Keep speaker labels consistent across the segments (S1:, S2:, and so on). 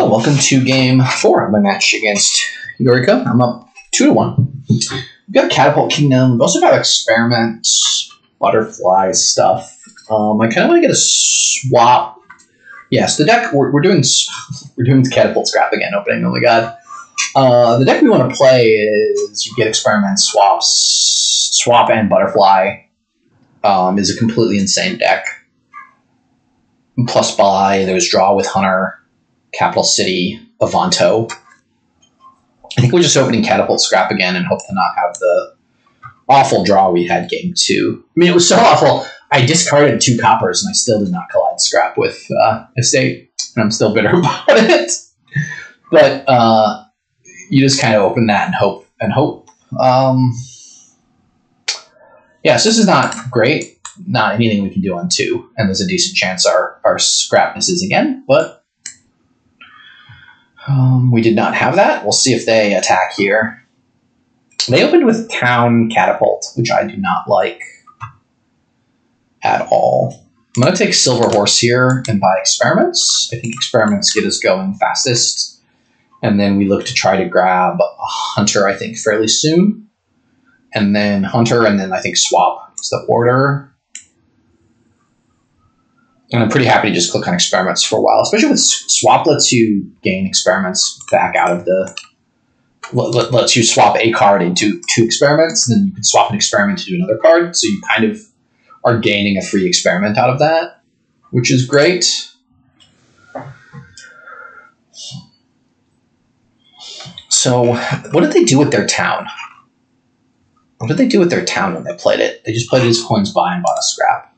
S1: So, welcome to game 4 of my match against Jorikke. I'm up 2-1. We've got Catapult Kingdom. We've also got Experiment, Butterfly stuff. I kind of want to get a swap. Yes, the deck we're doing the Catapult scrap again. Opening. Oh my god. The deck we want to play is you get Experiment, Swap, and Butterfly. Is a completely insane deck. Plus buy. There's draw with Hunter. Capital City, Avanto. I think we're just opening Catapult Scrap again and hope to not have the awful draw we had game 2. I mean, it was so awful. I discarded 2 coppers and I still did not collide Scrap with Estate, and I'm still bitter about it. But you just kind of open that and hope. Yeah, so this is not great. Not anything we can do on 2, and there's a decent chance our Scrap misses again, but we did not have that. We'll see if they attack here. They opened with Town Catapult, which I do not like at all. I'm going to take Silver Horse here and buy Experiments. I think Experiments get us going fastest. And then we look to try to grab a Hunter, I think, fairly soon. And then Hunter, and then I think Swap is the order. And I'm pretty happy to just click on Experiments for a while, especially with Swap lets you gain Experiments back out of the... lets you swap a card into 2 Experiments, and then you can swap an Experiment to do another card, so you kind of are gaining a free Experiment out of that, which is great. So, what did they do with their town? What did they do with their town when they played it? They just played it as coins buy and bought a Scrap.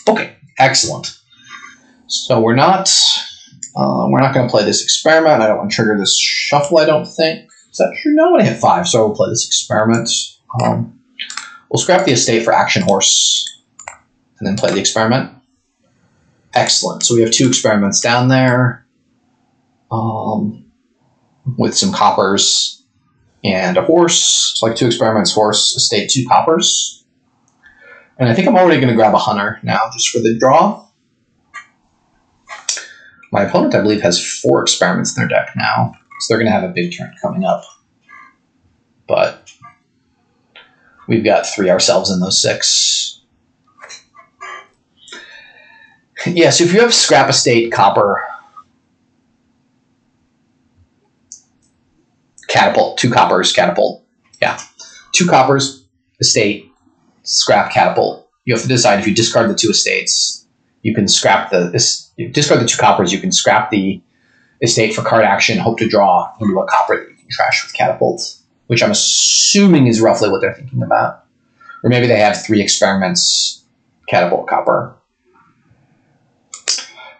S1: Okay. Excellent. So we're not going to play this Experiment. I don't want to trigger this Shuffle, I don't think. Is that true? No, I'm going to hit 5, so we'll play this Experiment. We'll scrap the Estate for Action Horse, and then play the Experiment. Excellent. So we have 2 Experiments down there, with some coppers and a horse. So like 2 Experiments, horse, Estate, 2 coppers. And I think I'm already going to grab a Hunter now, just for the draw. My opponent, I believe, has 4 Experiments in their deck now, so they're going to have a big turn coming up. But we've got 3 ourselves in those 6. Yeah, so if you have Scrap, Estate, Copper, Catapult, 2 coppers, Catapult. Yeah, 2 coppers, Estate, Scrap, Catapult. You have to decide if you discard the 2 Estates, you can scrap if you discard the 2 coppers, you can scrap the Estate for card action, hope to draw into a copper that you can trash with Catapult, which I'm assuming is roughly what they're thinking about. Or maybe they have 3 Experiments, Catapult, copper.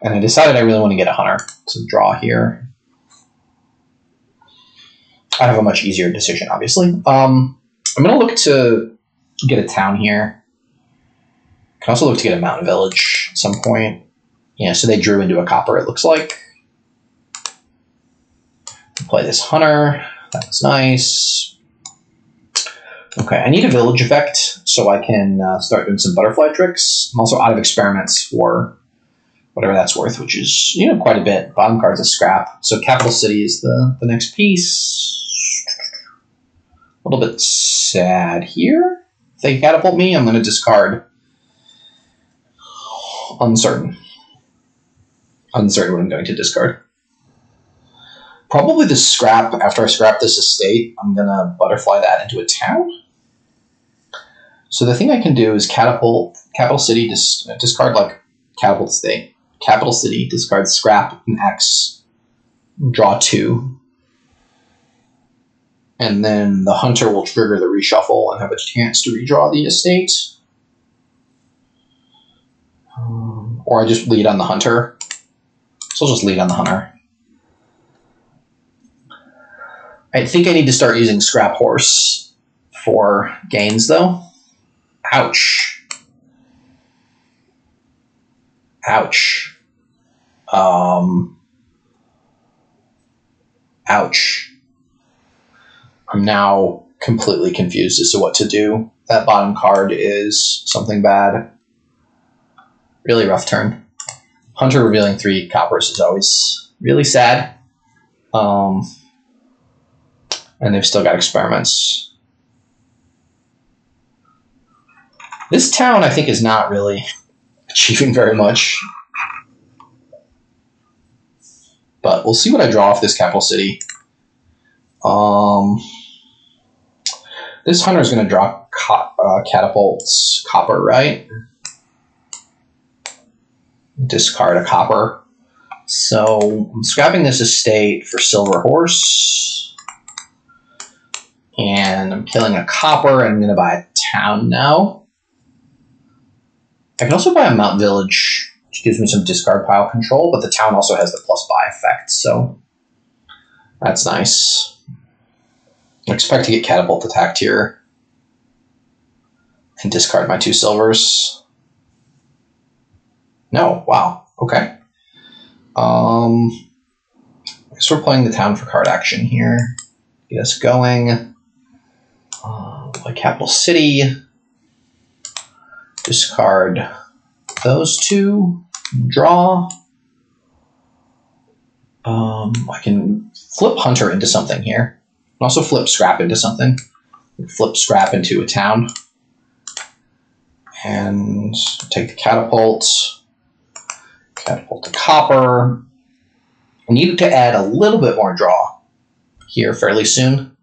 S1: And I decided I really want to get a Hunter to draw here. I have a much easier decision, obviously. I'm going to look to get a town here. Can also look to get a mountain village at some point. Yeah, so they drew into a copper, it looks like. Play this Hunter. That was nice. Okay, I need a village effect so I can start doing some butterfly tricks. I'm also out of Experiments for whatever that's worth, which is, quite a bit. Bottom card's a Scrap. So Capital City is the next piece. A little bit sad here. If they Catapult me, I'm going to discard Uncertain. Uncertain what I'm going to discard. Probably the Scrap. After I scrap this Estate, I'm going to Butterfly that into a town. So the thing I can do is Capital City, discard like Catapult Estate. Capital City, discard Scrap and X. Draw 2. And then the Hunter will trigger the reshuffle and have a chance to redraw the Estate. Or I just lead on the Hunter. So I'll just lead on the Hunter. I think I need to start using Scrap Horse for gains, though. Ouch. Ouch. Ouch. I'm now completely confused as to what to do. That bottom card is something bad. Really rough turn. Hunter revealing 3 coppers is always really sad. And they've still got experiments. This town, I think, is not really achieving very much. But we'll see what I draw off this capital city. This hunter is going to draw Catapult's copper, right? Discard a copper. So I'm scrapping this estate for silver horse. And I'm killing a copper, and I'm going to buy a town now. I can also buy a mountain village, which gives me some discard pile control, but the town also has the plus buy effect, so that's nice. I expect to get Catapult attacked here and discard my 2 silvers. No, wow, okay. I guess we're playing the town for card action here. Get us going. Play capital city. Discard those 2. Draw. I can flip hunter into something here. I can also flip scrap into something. Flip scrap into a town. And take the catapult. Catapult to copper. I need to add a little bit more draw here fairly soon.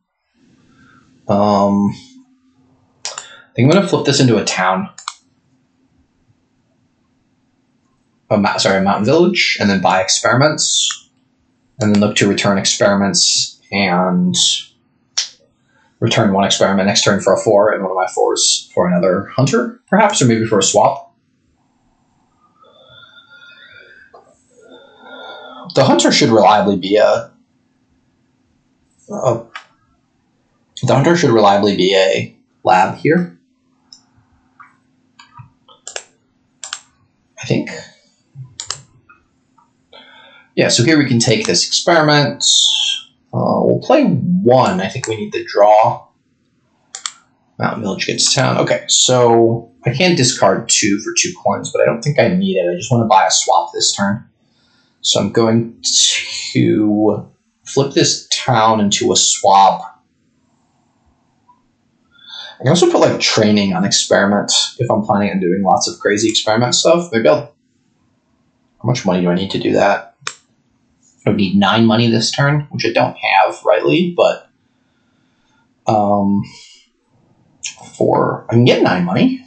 S1: I think I'm going to flip this into a town. A mountain village, and then buy experiments, and then look to return experiments and return 1 experiment next turn for a 4, and one of my 4s for another hunter, perhaps, or maybe for a swap. The hunter should reliably be a lab here, I think. Yeah, so here we can take this experiment. We'll play 1. I think we need the draw. Mountain Village gets town. Okay, so I can discard 2 for 2 coins, but I don't think I need it. I just want to buy a swap this turn. So I'm going to flip this town into a swap. I can also put like training on experiment if I'm planning on doing lots of crazy experiment stuff. Maybe I'll... How much money do I need to do that? I would need 9 money this turn, which I don't have rightly, but I can get 9 money.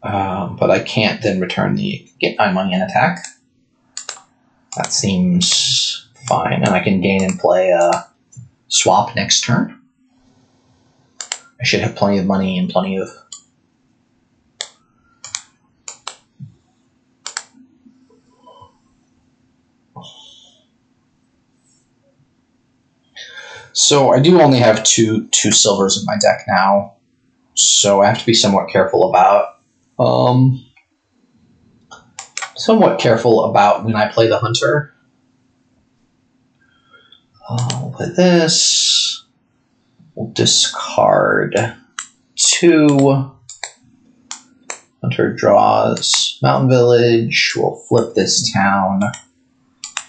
S1: But I can't then get 9 money and attack. That seems fine, and I can gain and play a swap next turn. I should have plenty of money and plenty of... So I do only have two silvers in my deck now, so I have to be somewhat careful about when I play the hunter. We'll play this. We'll discard 2. Hunter draws Mountain Village. We'll flip this town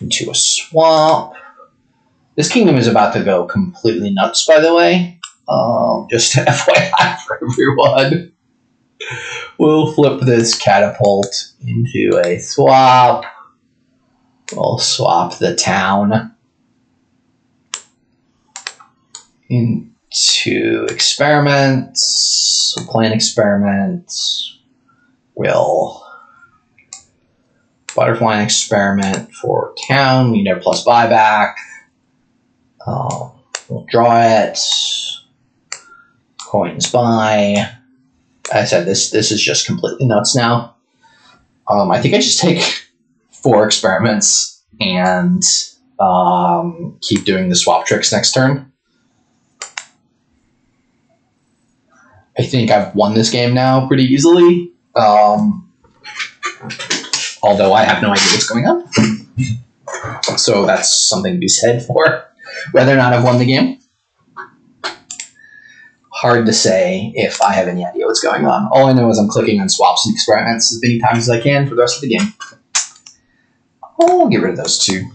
S1: into a swamp. This kingdom is about to go completely nuts, by the way. Just FYI for everyone. We'll flip this catapult into a swap. We'll swap the town into experiments. We'll play an experiment. We'll butterfly an experiment for town. We need our plus buyback. We'll draw it. Coins buy. I said this is just completely nuts now. I think I just take 4 experiments and keep doing the swap tricks next turn. I think I've won this game now pretty easily. Although I have no idea what's going on. So that's something to be said for whether or not I've won the game. hard to say if I have any idea what's going on. All I know is I'm clicking on swaps and experiments as many times as I can for the rest of the game. I'll get rid of those two.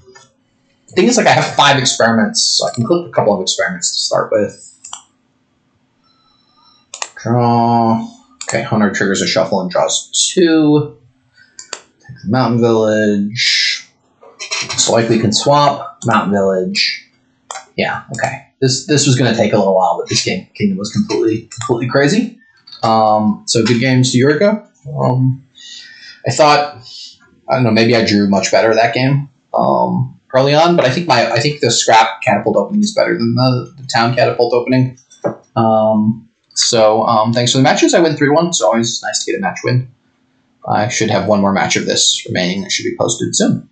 S1: The thing is, like, I have 5 experiments, so I can click a couple of experiments to start with. Draw. Okay, Hunter triggers a shuffle and draws 2. Take the Mountain Village. So likely can swap. Mountain Village. Yeah, okay. This was going to take a little while, but this kingdom was completely crazy. So good games to Jorikke. I thought, I don't know, maybe I drew much better that game early on, but I think the scrap catapult opening is better than the town catapult opening. So thanks for the matches. I win 3-1. It's always nice to get a match win. I should have one more match of this remaining that should be posted soon.